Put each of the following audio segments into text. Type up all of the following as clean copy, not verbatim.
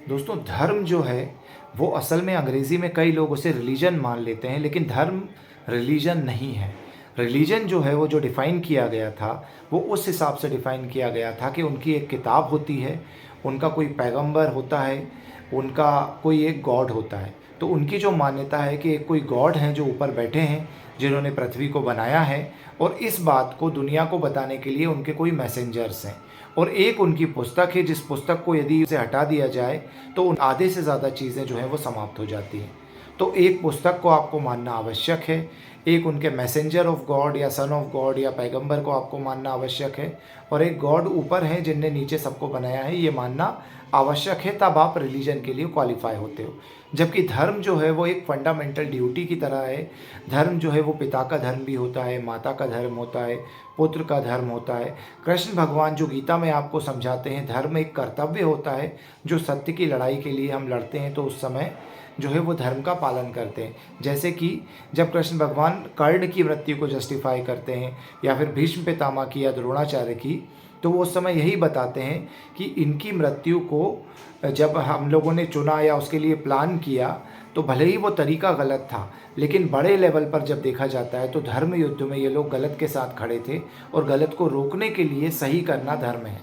दोस्तों धर्म जो है वो असल में अंग्रेज़ी में कई लोग उसे रिलीजन मान लेते हैं, लेकिन धर्म रिलीजन नहीं है। रिलीजन जो है वो जो डिफ़ाइन किया गया था, वो उस हिसाब से डिफ़ाइन किया गया था कि उनकी एक किताब होती है, उनका कोई पैगंबर होता है, उनका कोई एक गॉड होता है। तो उनकी जो मान्यता है कि एक कोई गॉड हैं जो ऊपर बैठे हैं, जिन्होंने पृथ्वी को बनाया है और इस बात को दुनिया को बताने के लिए उनके कोई मैसेंजर्स हैं। और एक उनकी पुस्तक है जिस पुस्तक को यदि उसे हटा दिया जाए तो उन आधे से ज़्यादा चीज़ें जो हैं वो समाप्त हो जाती हैं। तो एक पुस्तक को आपको मानना आवश्यक है, एक उनके मैसेंजर ऑफ गॉड या सन ऑफ गॉड या पैगंबर को आपको मानना आवश्यक है, और एक गॉड ऊपर है जिनने नीचे सबको बनाया है, ये मानना आवश्यक है। तब आप रिलीजन के लिए क्वालिफाई होते हो। जबकि धर्म जो है वो एक फंडामेंटल ड्यूटी की तरह है। धर्म जो है वो पिता का धर्म भी होता है, माता का धर्म होता है, पुत्र का धर्म होता है। कृष्ण भगवान जो गीता में आपको समझाते हैं, धर्म एक कर्तव्य होता है जो सत्य की लड़ाई के लिए हम लड़ते हैं, तो उस समय जो है वो धर्म का पालन करते हैं। जैसे कि जब कृष्ण भगवान कर्ण की मृत्यु को जस्टिफाई करते हैं या फिर भीष्म पितामह की या द्रोणाचार्य की, तो वो उस समय यही बताते हैं कि इनकी मृत्यु को जब हम लोगों ने चुना या उसके लिए प्लान किया, तो भले ही वो तरीका गलत था, लेकिन बड़े लेवल पर जब देखा जाता है तो धर्म युद्ध में ये लोग गलत के साथ खड़े थे और गलत को रोकने के लिए सही करना धर्म है।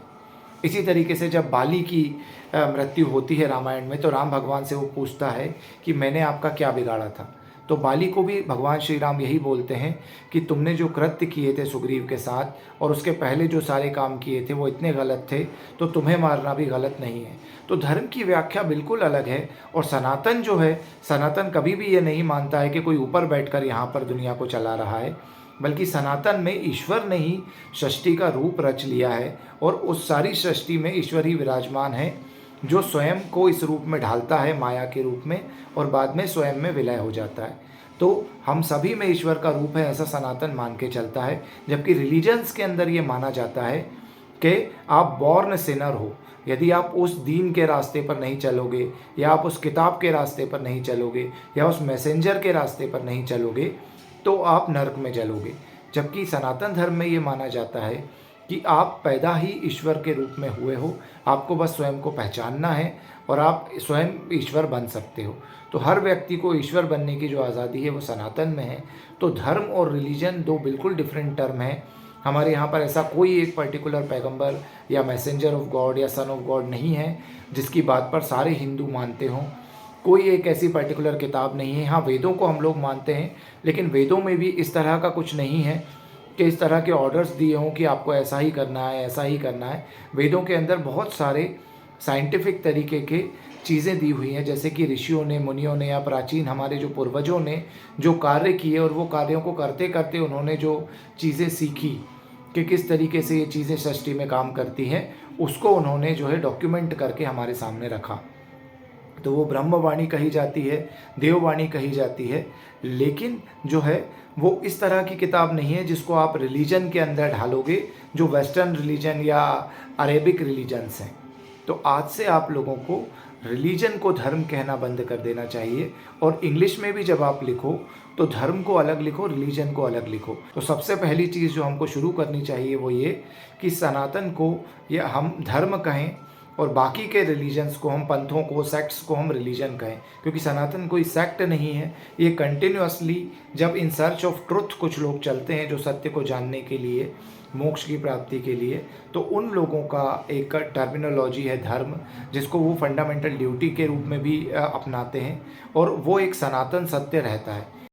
इसी तरीके से जब बाली की मृत्यु होती है रामायण में, तो राम भगवान से वो पूछता है कि मैंने आपका क्या बिगाड़ा था। तो बाली को भी भगवान श्री राम यही बोलते हैं कि तुमने जो कृत्य किए थे सुग्रीव के साथ और उसके पहले जो सारे काम किए थे वो इतने गलत थे, तो तुम्हें मारना भी गलत नहीं है। तो धर्म की व्याख्या बिल्कुल अलग है। और सनातन जो है, सनातन कभी भी ये नहीं मानता है कि कोई ऊपर बैठकर यहाँ पर दुनिया को चला रहा है, बल्कि सनातन में ईश्वर ने ही सृष्टि का रूप रच लिया है और उस सारी सृष्टि में ईश्वर ही विराजमान है, जो स्वयं को इस रूप में ढालता है माया के रूप में और बाद में स्वयं में विलय हो जाता है। तो हम सभी में ईश्वर का रूप है, ऐसा सनातन मान के चलता है। जबकि रिलीजन्स के अंदर ये माना जाता है कि आप बॉर्न सिनर हो। यदि आप उस दीन के रास्ते पर नहीं चलोगे, या आप उस किताब के रास्ते पर नहीं चलोगे, या उस मैसेंजर के रास्ते पर नहीं चलोगे, तो आप नरक में जलोगे। जबकि सनातन धर्म में ये माना जाता है कि आप पैदा ही ईश्वर के रूप में हुए हो, आपको बस स्वयं को पहचानना है और आप स्वयं ईश्वर बन सकते हो। तो हर व्यक्ति को ईश्वर बनने की जो आज़ादी है वो सनातन में है। तो धर्म और रिलीजन दो बिल्कुल डिफरेंट टर्म हैं। हमारे यहाँ पर ऐसा कोई एक पर्टिकुलर पैगंबर या मैसेंजर ऑफ गॉड या सन ऑफ गॉड नहीं है जिसकी बात पर सारे हिंदू मानते हों। कोई एक ऐसी पर्टिकुलर किताब नहीं है। हाँ, वेदों को हम लोग मानते हैं, लेकिन वेदों में भी इस तरह का कुछ नहीं है कि इस तरह के ऑर्डर्स दिए हों कि आपको ऐसा ही करना है, ऐसा ही करना है। वेदों के अंदर बहुत सारे साइंटिफिक तरीके के चीज़ें दी हुई हैं, जैसे कि ऋषियों ने, मुनियों ने या प्राचीन हमारे जो पूर्वजों ने जो कार्य किए और वो कार्यों को करते करते उन्होंने जो चीज़ें सीखी कि किस तरीके से ये चीज़ें सृष्टि में काम करती हैं, उसको उन्होंने जो है डॉक्यूमेंट करके हमारे सामने रखा। तो वो ब्रह्मवाणी कही जाती है, देववाणी कही जाती है, लेकिन जो है वो इस तरह की किताब नहीं है जिसको आप रिलीजन के अंदर ढालोगे, जो वेस्टर्न रिलीजन या अरेबिक रिलीजन्स हैं। तो आज से आप लोगों को रिलीजन को धर्म कहना बंद कर देना चाहिए, और इंग्लिश में भी जब आप लिखो तो धर्म को अलग लिखो, रिलीजन को अलग लिखो। तो सबसे पहली चीज़ जो हमको शुरू करनी चाहिए वो ये कि सनातन को या हम धर्म कहें और बाकी के रिलीजन्स को, हम पंथों को, सेक्ट्स को हम रिलीजन कहें, क्योंकि सनातन कोई सेक्ट नहीं है। ये कंटिन्यूअसली जब इन सर्च ऑफ ट्रुथ कुछ लोग चलते हैं जो सत्य को जानने के लिए, मोक्ष की प्राप्ति के लिए, तो उन लोगों का एक टर्मिनोलॉजी है धर्म, जिसको वो फंडामेंटल ड्यूटी के रूप में भी अपनाते हैं, और वो एक सनातन सत्य रहता है।